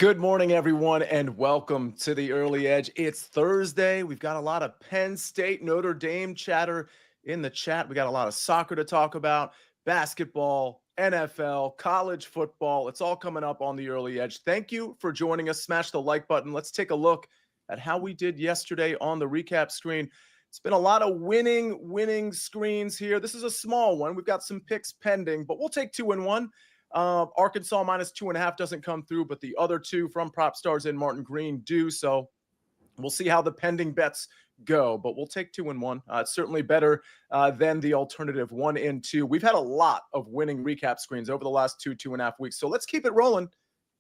Good morning, everyone, and welcome to the Early Edge. It's Thursday. We've got a lot of Penn State, Notre Dame chatter in the chat. We got a lot of soccer to talk about, basketball, NFL, college football. It's all coming up on the Early Edge. Thank you for joining us. Smash the like button. Let's take a look at how we did yesterday on the recap screen. It's been a lot of winning screens here. This is a small one. We've got some picks pending, but we'll take 2-1. Arkansas -2.5 doesn't come through, but the other two from Prop Stars and Martin Green do. So we'll see how the pending bets go, but we'll take 2-1. It's certainly better than the alternative 1-2. We've had a lot of winning recap screens over the last 2.5 weeks. So let's keep it rolling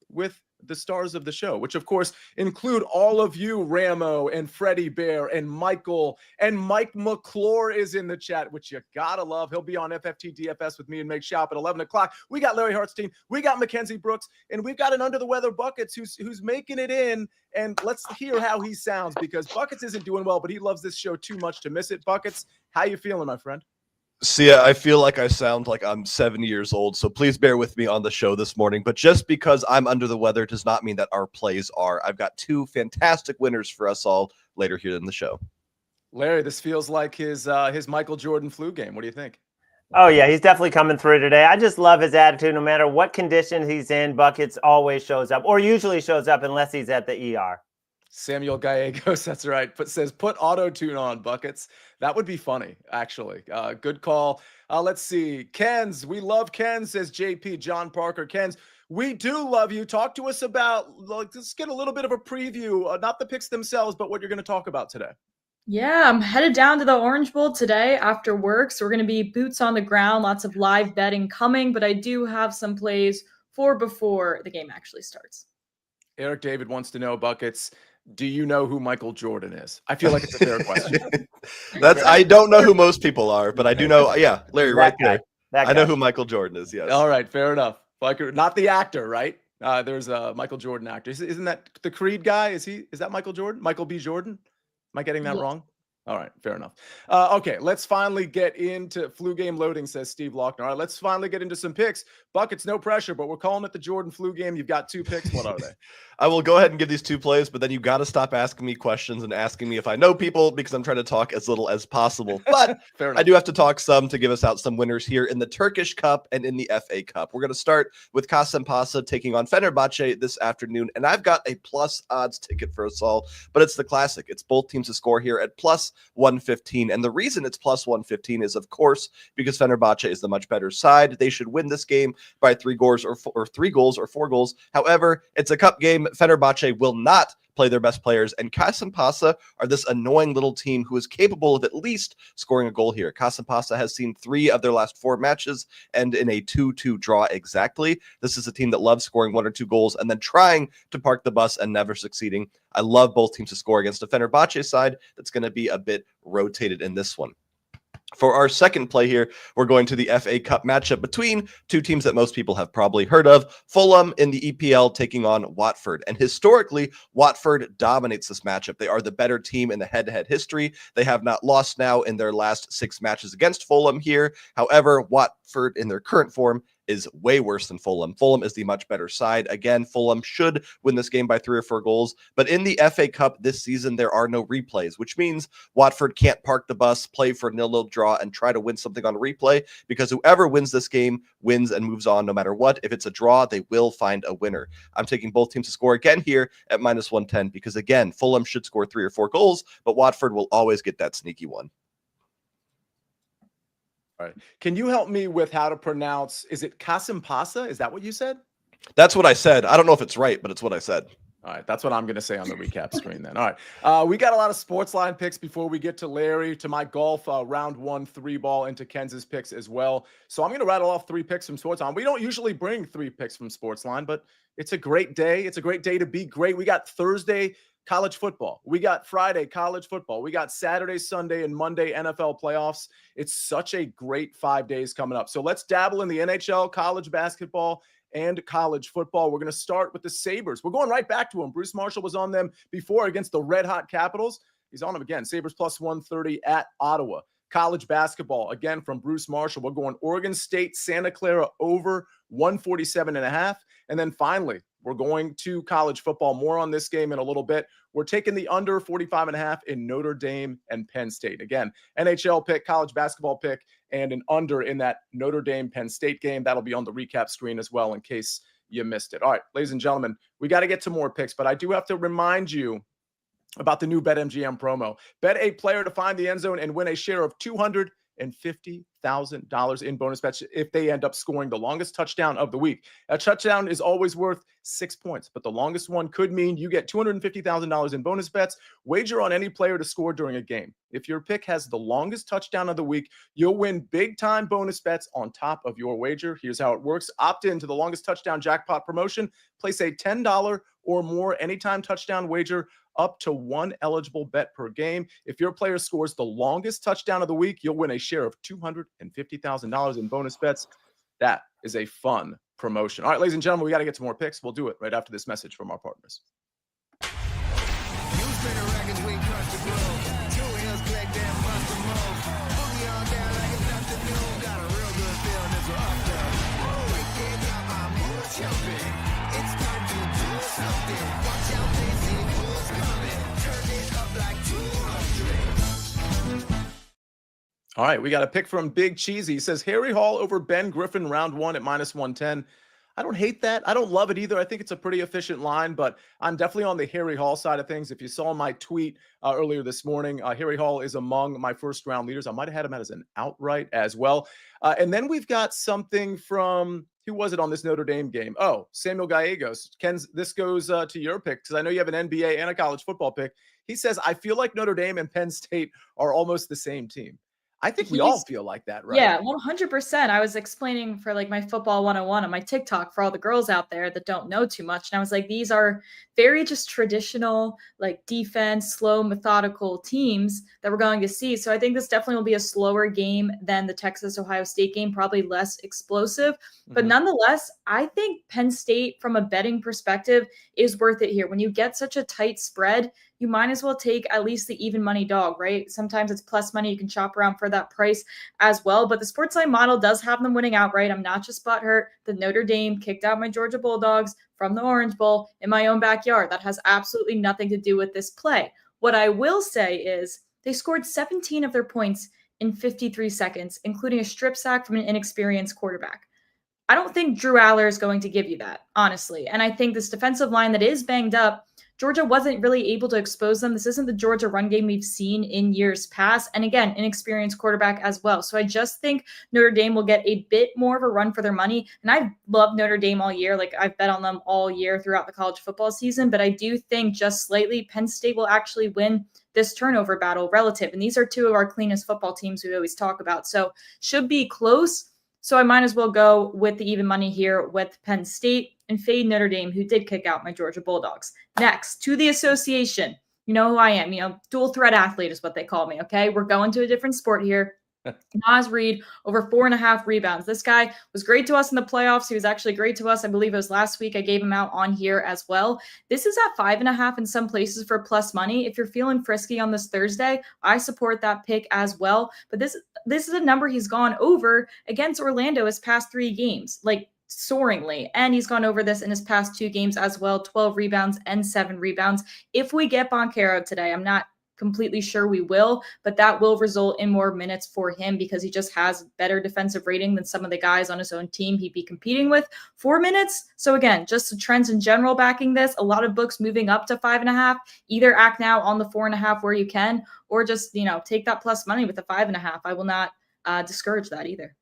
with the stars of the show, which of course include all of you, Ramo and Freddie Bear and Michael, and Mike McClure is in the chat, which you gotta love. He'll be on FFT DFS with me and Meg Shop at 11 o'clock. We got Larry Hartstein, we got Mackenzie Brooks, and we've got an Under the Weather Buckets who's making it in. And let's hear how he sounds, because Buckets isn't doing well, but he loves this show too much to miss it. Buckets, how you feeling, my friend? Sia, I feel like I sound like I'm 70 years old, so please bear with me on the show this morning. But just because I'm under the weather does not mean that our plays are. I've got two fantastic winners for us all later here in the show. Larry, this feels like his Michael Jordan flu game. What do you think? Oh, yeah, he's definitely coming through today. I just love his attitude. No matter what condition he's in, Buckets always shows up, or usually shows up unless he's at the ER. Samuel Gallegos, that's right, says put auto-tune on, Buckets. That would be funny, actually. Good call. Let's see. Kens, we love Ken, says JP, John Parker. Kens, we do love you. Talk to us about, let's get a little bit of a preview, not the picks themselves, but what you're going to talk about today. Yeah, I'm headed down to the Orange Bowl today after work, so we're going to be boots on the ground, lots of live betting coming, but I do have some plays for before the game actually starts. Eric David wants to know, Buckets, do you know who Michael Jordan is? I feel like it's a fair question. I don't know who most people are, but I do know. Yeah, Larry, right there. I know who Michael Jordan is. Yes. All right, fair enough. Not the actor, right? There's a Michael Jordan actor. Isn't that the Creed guy? Is that Michael Jordan? Michael B. Jordan? Am I getting that wrong? All right, fair enough. Okay, let's finally get into flu game loading, says Steve Lochner. All right, let's finally get into some picks. Buckets, no pressure, but we're calling it the Jordan flu game. You've got two picks. What are they? I will go ahead and give these two plays, but then you got to stop asking me questions and asking me if I know people, because I'm trying to talk as little as possible. But I do have to talk some to give us out some winners here in the Turkish Cup and in the FA Cup. We're going to start with Kasımpaşa taking on Fenerbahçe this afternoon, and I've got a plus odds ticket for us all, but it's the classic. It's both teams to score here at plus 115, and the reason it's plus 115 is, of course, because Fenerbahçe is the much better side. They should win this game by 3 goals or 4 goals. However, it's a cup game. Fenerbahçe will not play their best players, and Kasımpaşa are this annoying little team who is capable of at least scoring a goal here. Kasımpaşa has seen 3 of their last 4 matches and in a 2-2 draw exactly. This is a team that loves scoring 1 or 2 goals and then trying to park the bus and never succeeding. I love both teams to score against a Fenerbahçe side that's going to be a bit rotated in this one. For our second play here, we're going to the FA Cup matchup between two teams that most people have probably heard of. Fulham in the EPL taking on Watford. And historically, Watford dominates this matchup. They are the better team in the head-to-head history. They have not lost now in their last 6 matches against Fulham here. However, Watford in their current form is way worse than Fulham. Fulham is the much better side. Again, Fulham should win this game by 3 or 4 goals. But in the FA Cup this season, there are no replays, which means Watford can't park the bus, play for a 0-0 draw, and try to win something on replay, because whoever wins this game wins and moves on no matter what. If it's a draw, they will find a winner. I'm taking both teams to score again here at minus 110, because again, Fulham should score 3 or 4 goals, but Watford will always get that sneaky one. All right. Can you help me with how to pronounce, is it Kasımpaşa? Is that what you said? That's what I said. I don't know if it's right, but it's what I said. All right, that's what I'm going to say on the recap screen then. All right, we got a lot of SportsLine picks before we get to Larry, to my golf round 1 3-ball, into Kenz's picks as well. So I'm going to rattle off 3 picks from SportsLine. We don't usually bring 3 picks from SportsLine, but it's a great day. It's a great day to be great. We got Thursday college football. We got Friday college football. We got Saturday, Sunday, and Monday NFL playoffs. It's such a great 5 days coming up. So let's dabble in the NHL, college basketball, and college football. We're going to start with the Sabres. We're going right back to them. Bruce Marshall was on them before against the Red Hot Capitals. He's on them again. Sabres plus 130 at Ottawa. College basketball, again from Bruce Marshall. We're going Oregon State, Santa Clara over 147.5. And then finally, we're going to college football. More on this game in a little bit. We're taking the under 45.5 in Notre Dame and Penn State. Again, NHL pick, college basketball pick, and an under in that Notre Dame Penn State game. That'll be on the recap screen as well in case you missed it. All right, ladies and gentlemen, we got to get to more picks, but I do have to remind you about the new BetMGM promo. Bet a player to find the end zone and win a share of $250,000 in bonus bets if they end up scoring the longest touchdown of the week. A touchdown is always worth 6 points, but the longest one could mean you get $250,000 in bonus bets. Wager on any player to score during a game. If your pick has the longest touchdown of the week, you'll win big-time bonus bets on top of your wager. Here's how it works. Opt in to the longest touchdown jackpot promotion. Place a $10 or more anytime touchdown wager up to one eligible bet per game. If your player scores the longest touchdown of the week, you'll win a share of $250,000 in bonus bets. That is a fun promotion. All right, ladies and gentlemen, we got to get to more picks. We'll do it right after this message from our partners. All right, we got a pick from Big Cheesy. He says, Harry Hall over Ben Griffin round 1 at -110. I don't hate that. I don't love it either. I think it's a pretty efficient line, but I'm definitely on the Harry Hall side of things. If you saw my tweet earlier this morning, Harry Hall is among my first-round leaders. I might have had him as an outright as well. And then we've got something from, who was it on this Notre Dame game? Oh, Samuel Gallegos. Ken, this goes to your pick because I know you have an NBA and a college football pick. He says, I feel like Notre Dame and Penn State are almost the same team. I think we all feel like that, right? Yeah, 100%. I was explaining for like my football 101 on my TikTok for all the girls out there that don't know too much. And I was like, these are very just traditional, like defense, slow, methodical teams that we're going to see. So I think this definitely will be a slower game than the Texas-Ohio State game, probably less explosive. But nonetheless, I think Penn State, from a betting perspective, is worth it here. When you get such a tight spread, you might as well take at least the even money dog, right? Sometimes it's plus money. You can shop around for that price as well. But the SportsLine model does have them winning outright. I'm not just butthurt that Notre Dame kicked out my Georgia Bulldogs from the Orange Bowl in my own backyard. That has absolutely nothing to do with this play. What I will say is they scored 17 of their points in 53 seconds, including a strip sack from an inexperienced quarterback. I don't think Drew Aller is going to give you that, honestly. And I think this defensive line that is banged up, Georgia wasn't really able to expose them. This isn't the Georgia run game we've seen in years past. And again, inexperienced quarterback as well. So I just think Notre Dame will get a bit more of a run for their money. And I've loved Notre Dame all year. Like I've bet on them all year throughout the college football season. But I do think just slightly Penn State will actually win this turnover battle relative. And these are two of our cleanest football teams we always talk about. So should be close. So I might as well go with the even money here with Penn State and fade Notre Dame, who did kick out my Georgia Bulldogs. Next, to the association. You know who I am. Dual threat athlete is what they call me, okay? We're going to a different sport here. Naz Reid over 4.5 rebounds. This guy was great to us in the playoffs. He was actually great to us. I believe it was last week. I gave him out on here as well. This is at 5.5 in some places for plus money. If you're feeling frisky on this Thursday, I support that pick as well. But this is a number he's gone over against Orlando his past 3 games, like soaringly. And he's gone over this in his past 2 games as well, 12 rebounds and 7 rebounds. If we get Boncaro today, I'm not completely sure we will, but that will result in more minutes for him because he just has better defensive rating than some of the guys on his own team he'd be competing with. 4 minutes. So again, just the trends in general backing this. A lot of books moving up to 5.5. Either act now on the 4.5 where you can, or just, take that plus money with the 5.5. I will not discourage that either.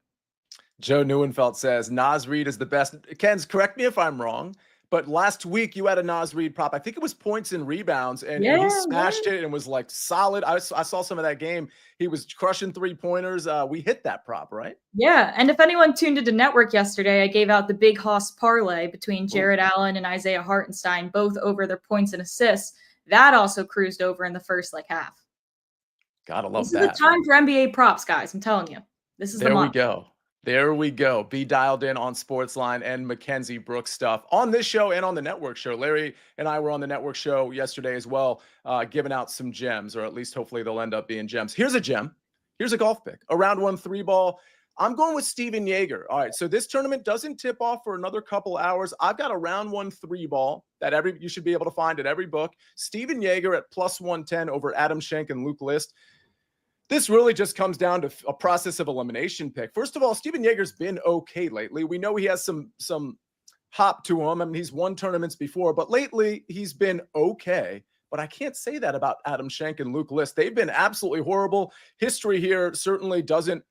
Joe Neuenfeld says Naz Reid is the best. Ken's, correct me if I'm wrong, but last week you had a Naz Reid prop. I think it was points and rebounds, and he smashed it and was like solid. I saw some of that game. He was crushing 3-pointers. We hit that prop, right? Yeah, and if anyone tuned into Network yesterday, I gave out the big hoss parlay between Jared Allen and Sia Hartstein, both over their points and assists. That also cruised over in the first half. Gotta love that. This is the time for NBA props, guys. I'm telling you. This is the month. There we go. Be dialed in on SportsLine and Mackenzie Brooks stuff on this show and on the network show. Larry and I were on the network show yesterday as well, giving out some gems, or at least hopefully they'll end up being gems. Here's a gem. Here's a golf pick. A round 1 3 ball. I'm going with Steven Yeager. All right, so this tournament doesn't tip off for another couple hours. I've got a round 1 3-ball that you should be able to find at every book. Steven Yeager at plus 110 over Adam Schenk and Luke List. This really just comes down to a process of elimination pick. First of all, Steven Yeager's been okay lately. We know he has some hop to him. I mean, he's won tournaments before, but lately he's been okay. But I can't say that about Adam Schenk and Luke List. They've been absolutely horrible. History here certainly doesn't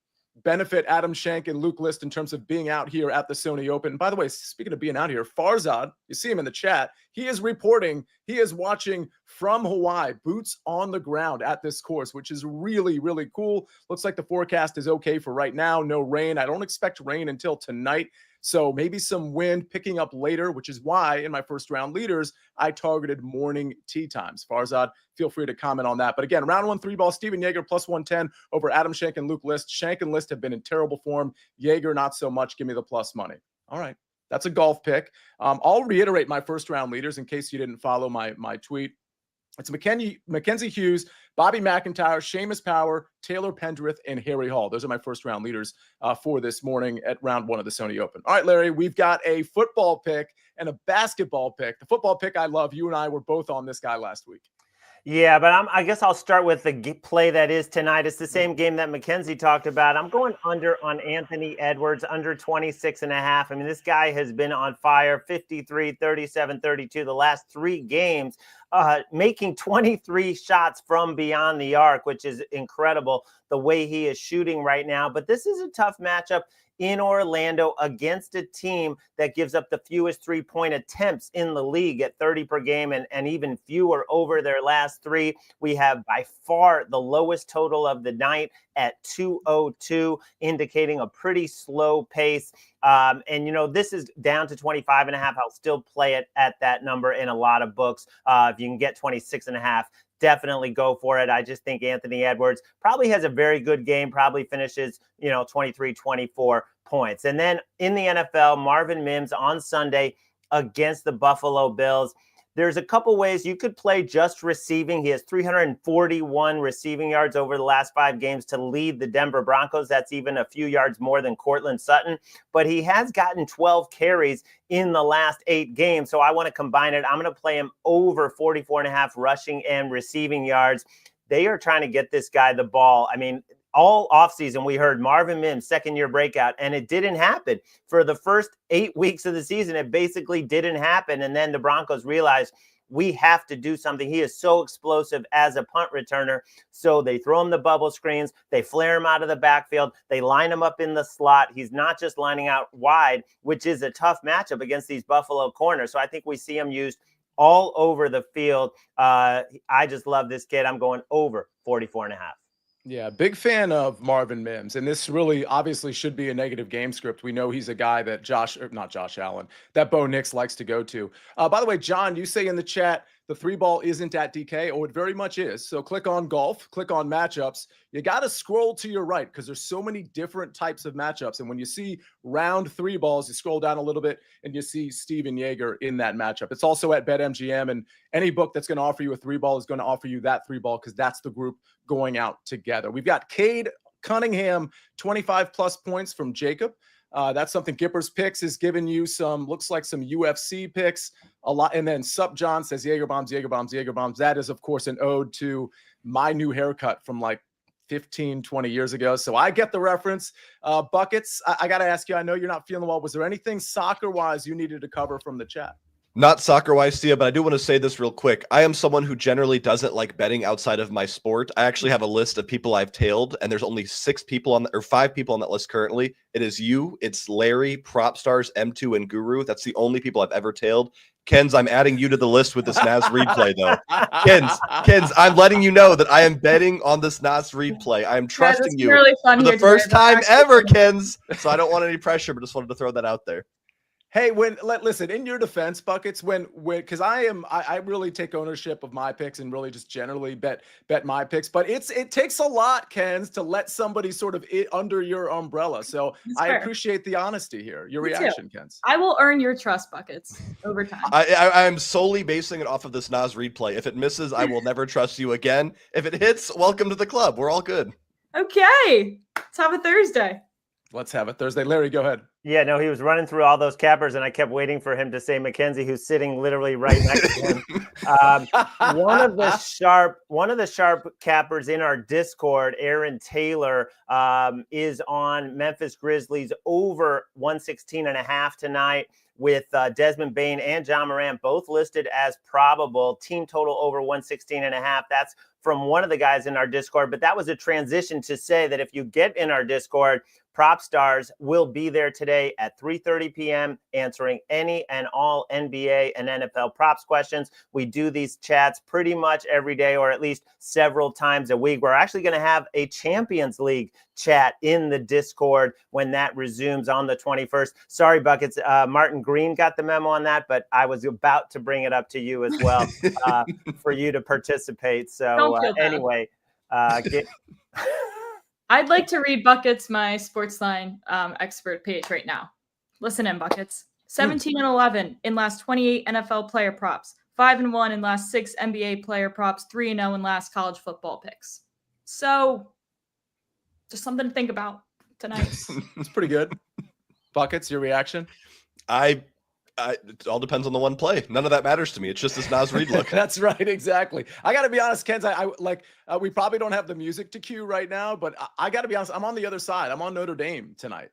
benefit Adam Schenk and Luke List in terms of being out here at the Sony Open. By the way, speaking of being out here, Farzad, you see him in the chat. He is reporting, he is watching from Hawaii, boots on the ground at this course, which is really, really cool. Looks like the forecast is okay for right now. No rain. I don't expect rain until tonight. So maybe some wind picking up later, which is why in my first round leaders, I targeted morning tee times. Farzad, feel free to comment on that. But again, round 1 3-ball, Steven Yeager plus 110 over Adam Schenk and Luke List. Schenk and List have been in terrible form. Yeager, not so much. Give me the plus money. All right. That's a golf pick. I'll reiterate my first round leaders in case you didn't follow my tweet. It's Mackenzie Hughes, Bobby McIntyre, Seamus Power, Taylor Pendrith, and Harry Hall. Those are my first round leaders for this morning at round 1 of the Sony Open. All right, Larry, we've got a football pick and a basketball pick. The football pick I love. You and I were both on this guy last week. Yeah, but I guess I'll start with the play that is tonight. It's the same game that Mackenzie talked about. I'm going under on Anthony Edwards, under 26.5. I mean, this guy has been on fire, 53, 37, 32 the last 3 games, making 23 shots from beyond the arc, which is incredible the way he is shooting right now. But this is a tough matchup in Orlando against a team that gives up the fewest 3-point attempts in the league at 30 per game and even fewer over their last 3. We have by far the lowest total of the night at 202, indicating a pretty slow pace. And, you know, this is down to 25.5. I'll still play it at that number in a lot of books. If you can get 26.5, definitely go for it. I just think Anthony Edwards probably has a very good game, probably finishes, 23, 24 points. And then in the NFL, Marvin Mims on Sunday against the Buffalo Bills. There's a couple ways you could play just receiving. He has 341 receiving yards over the last 5 games to lead the Denver Broncos. That's even a few yards more than Cortland Sutton. But he has gotten 12 carries in the last 8 games. So I want to combine it. I'm going to play him over 44.5 rushing and receiving yards. They are trying to get this guy the ball. I mean, all offseason, we heard Marvin Mims, second-year breakout, and it didn't happen. For the first 8 weeks of the season, it basically didn't happen. And then the Broncos realized we have to do something. He is so explosive as a punt returner. So they throw him the bubble screens. They flare him out of the backfield. They line him up in the slot. He's not just lining out wide, which is a tough matchup against these Buffalo corners. So I think we see him used all over the field. I just love this kid. I'm going over 44.5. Yeah, big fan of Marvin Mims. And this really obviously should be a negative game script. We know he's a guy that not Josh Allen, that Bo Nix likes to go to. By the way, John, you say in the chat, the 3-ball isn't at DK. Oh, it very much is. So click on golf, click on matchups. You got to scroll to your right because there's so many different types of matchups. And when you see round 3 balls, you scroll down a little bit and you see Steven Yeager in that matchup. It's also at BetMGM, and any book that's going to offer you a 3-ball is going to offer you that 3-ball because that's the group going out together. We've got Cade Cunningham, 25 plus points from Jacob. That's something Gipper's Picks is giving you looks like some UFC picks a lot. And then Sup John says Jaeger bombs, Jaeger bombs, Jaeger bombs. That is, of course, an ode to my new haircut from like 15, 20 years ago. So I get the reference. Buckets, I got to ask you, I know you're not feeling well. Was there anything soccer-wise you needed to cover from the chat? Not soccer-wise, Sia, but I do want to say this real quick. I am someone who generally doesn't like betting outside of my sport. I actually have a list of people I've tailed, and there's only 5 people on that list currently. It is you, it's Larry, PropStars, M2, and Guru. That's the only people I've ever tailed. Kens, I'm adding you to the list with this Nas replay, though. Kens, I'm letting you know that I am betting on this Nas replay. I am trusting you really for the first time ever, Kens. So I don't want any pressure, but just wanted to throw that out there. Hey, listen, in your defense, Buckets, because I really take ownership of my picks and really just generally bet my picks, but it takes a lot, Kens, to let somebody sort of under your umbrella. So I appreciate the honesty here. Your reaction, Kens. I will earn your trust, Buckets, over time. I am solely basing it off of this Nas replay. If it misses, I will never trust you again. If it hits, welcome to the club. We're all good. Okay. Let's have a Thursday. Let's have it Thursday. Larry, go ahead. Yeah, no, he was running through all those cappers, and I kept waiting for him to say Mackenzie, who's sitting literally right next to him. One of the sharp cappers in our Discord, Aaron Taylor, is on Memphis Grizzlies over 116.5 tonight, with Desmond Bane and John Morant both listed as probable. Team total over 116.5. That's from one of the guys in our Discord, but that was a transition to say that if you get in our Discord, Prop Stars will be there today at 3:30 p.m. answering any and all NBA and NFL props questions. We do these chats pretty much every day, or at least several times a week. We're actually going to have a Champions League chat in the Discord when that resumes on the 21st. Sorry, Buckets. Martin Green got the memo on that, but I was about to bring it up to you as well for you to participate. So anyway, I'd like to read Buckets, my SportsLine expert page right now. Listen in, Buckets. 17-11 in last 28 NFL player props. 5-1 in last 6 NBA player props. 3-0 in last college football picks. So, just something to think about tonight. It's pretty good. Buckets, your reaction? It all depends on the one play. None of that matters to me. It's just this Nas Reed look. That's right, exactly. I got to be honest, Kenz. We probably don't have the music to cue right now, but I got to be honest. I'm on the other side. I'm on Notre Dame tonight.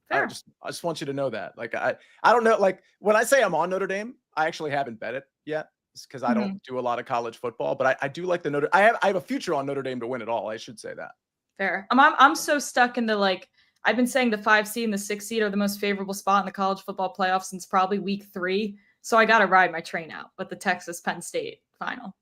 Fair. I just want you to know that. Like I don't know. Like when I say I'm on Notre Dame, I actually haven't bet it yet because I don't do a lot of college football. But I do like the I have a future on Notre Dame to win it all. I should say that. Fair. I'm so stuck in the I've been saying the 5 seed and the 6 seed are the most favorable spot in the college football playoff since probably week 3. So I got to ride my train out with the Texas-Penn State final.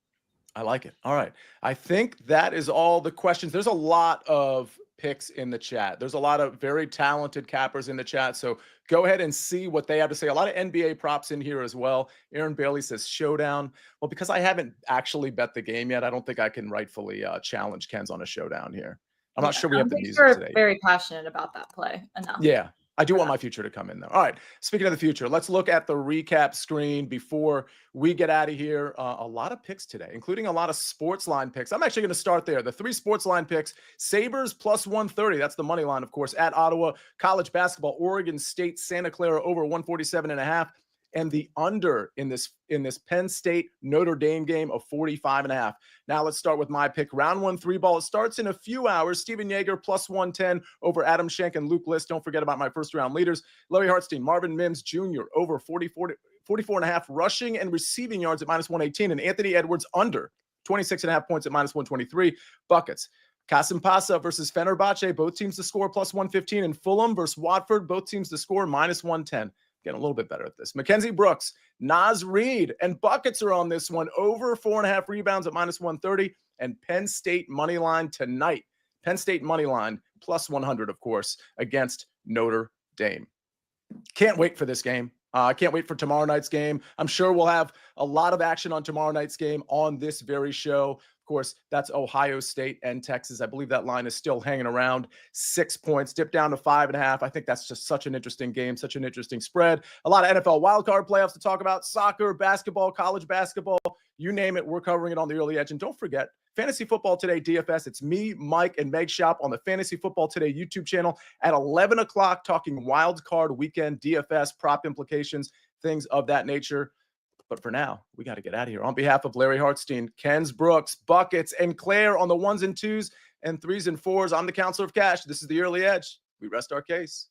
I like it. All right. I think that is all the questions. There's a lot of picks in the chat. There's a lot of very talented cappers in the chat. So go ahead and see what they have to say. A lot of NBA props in here as well. Aaron Bailey says showdown. Well, because I haven't actually bet the game yet, I don't think I can rightfully challenge Ken's on a showdown here. I'm not sure we have the music today. Very passionate about that play enough. Yeah, I do want my future to come in though. All right. Speaking of the future, let's look at the recap screen before we get out of here. A lot of picks today, including a lot of sports line picks. I'm actually going to start there. The 3 sports line picks: Sabres plus 130. That's the money line, of course, at Ottawa. College basketball: Oregon State, Santa Clara over 147.5. And the under in this Penn State Notre Dame game of 45.5. Now let's start with my pick. Round 1 3-ball. It starts in a few hours. Steven Yeager plus 110 over Adam Schenk and Luke List. Don't forget about my first round leaders. Larry Hartstein, Marvin Mims Jr. over 44.5 rushing and receiving yards at minus 118. And Anthony Edwards under 26.5 points at minus 123. Buckets: Kasim Pasa versus Fenerbahce. Both teams to score plus 115. And Fulham versus Watford. Both teams to score minus 110. Getting a little bit better at this. Mackenzie Brooks, Nas Reed, and Buckets are on this one. Over 4.5 rebounds at minus 130. And Penn State money line tonight. Penn State money line plus 100, of course, against Notre Dame. Can't wait for this game. I can't wait for tomorrow night's game. I'm sure we'll have a lot of action on tomorrow night's game on this very show. Of course, that's Ohio State and Texas. I believe that line is still hanging around 6 points, dipped down to 5.5. I think that's just such an interesting game, such an interesting spread. A lot of NFL wildcard playoffs to talk about: soccer, basketball, college basketball, you name it. We're covering it on the Early Edge. And don't forget, Fantasy Football Today DFS. It's me, Mike, and Meg Shop on the Fantasy Football Today YouTube channel at 11 o'clock, talking wild card weekend DFS, prop implications, things of that nature. But for now, we got to get out of here. On behalf of Larry Hartstein, Ken's Brooks, Buckets, and Claire on the 1s and 2s and 3s and 4s, I'm the Counselor of Cash. This is the Early Edge. We rest our case.